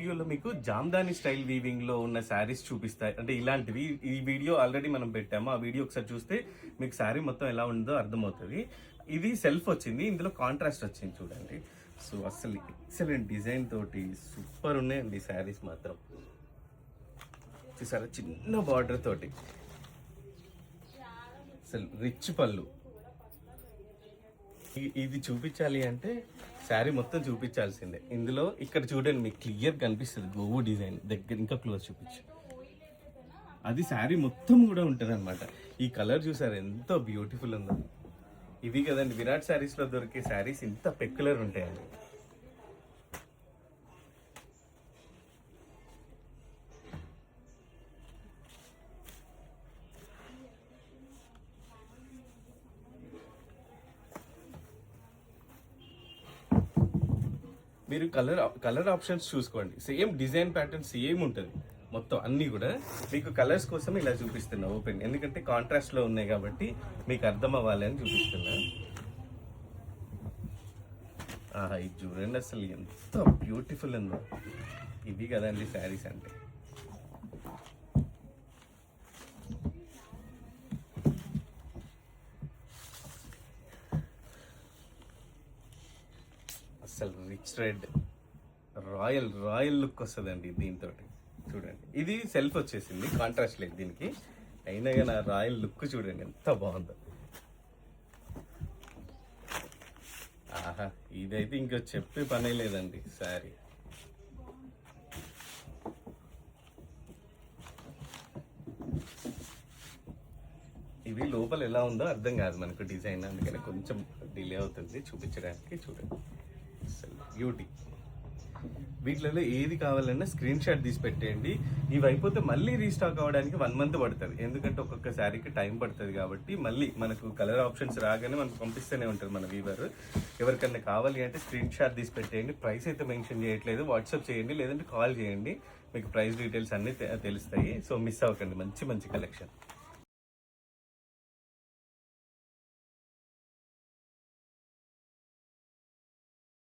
వీడియోలో మీకు జామ్దాని స్టైల్ వీవింగ్లో ఉన్న శారీస్ చూపిస్తాయి. అంటే ఇలాంటివి ఈ వీడియో ఆల్రెడీ మనం పెట్టాము. ఆ వీడియో ఒకసారి చూస్తే మీకు శారీ మొత్తం ఎలా ఉందో అర్థమవుతుంది. ఇది సెల్ఫ్ వచ్చింది, ఇందులో కాంట్రాస్ట్ వచ్చింది చూడండి. సో అసలు ఎక్సలెంట్ డిజైన్ తోటి సూపర్ ఉన్నాయండి శారీస్ మాత్రం. చూసారా, చిన్న బార్డర్ తోటి అసలు రిచ్ పళ్ళు. ఇది చూపించాలి అంటే శారీ మొత్తం చూపించాల్సిందే. ఇందులో ఇక్కడ చూడండి, మీకు క్లియర్ కనిపిస్తుంది గోవు డిజైన్ దగ్గర. ఇంకా క్లోజ్ చూపించు, అది శారీ మొత్తం కూడా ఉంటుంది అనమాట. ఈ కలర్ చూసారు ఎంతో బ్యూటిఫుల్ ఉందో. ఇవి కదండి విరాట్ శారీస్లో దొరికే శారీస్, ఇంత పెక్యులర్ ఉంటాయండి. మీరు కలర్ ఆప్షన్స్ చూసుకోండి. సేమ్ డిజైన్ ప్యాటర్న్ సేమ్ ఉంటుంది మొత్తం అన్నీ కూడా. మీకు కలర్స్ కోసం ఇలా చూపిస్తున్నా ఓపెన్, ఎందుకంటే కాంట్రాస్ట్లో ఉన్నాయి కాబట్టి మీకు అర్థం అవ్వాలి అని చూపిస్తున్నా. ఇది చూడండి అసలు ఎంత బ్యూటిఫుల్ ఉందో. ఇవి కదండి శారీస్ అంటే. అసలు రిచ్ రెడ్ రాయల్ లుక్ వస్తుందండి దీంతో. చూడండి, ఇది సెల్ఫ్ వచ్చేసింది, కాంట్రాస్ట్ లేదు దీనికి. అయినా కానీ ఆ రాయల్ లుక్ చూడండి ఎంత బాగుందో. ఆహా, ఇదైతే ఇంకా చెప్పే పనే లేదండి శారీ. ఇవి లోపల ఎలా ఉందో అర్థం కాదు మనకు డిజైన్, అందుకని కొంచెం డిలే అవుతుంది చూపించడానికి. చూడండి అసలు బ్యూటీ. వీటిలలో ఏది కావాలన్నా స్క్రీన్ షాట్ తీసి పెట్టేయండి. ఇవి అయిపోతే మళ్ళీ రీస్టాక్ అవ్వడానికి 1 month పడుతుంది, ఎందుకంటే ఒక్కొక్క శారీకి టైం పడుతుంది కాబట్టి. మళ్ళీ మనకు కలర్ ఆప్షన్స్ రాగానే మనకు పంపిస్తూనే ఉంటారు మన వీవర్. ఎవరికన్నా కావాలి అంటే స్క్రీన్ షాట్ తీసి పెట్టేయండి. ప్రైస్ అయితే మెన్షన్ చేయట్లేదు, వాట్సాప్ చేయండి లేదంటే కాల్ చేయండి, మీకు ప్రైస్ డీటెయిల్స్ అన్నీ తెలుస్తాయి. సో మిస్ అవ్వకండి, మంచి కలెక్షన్.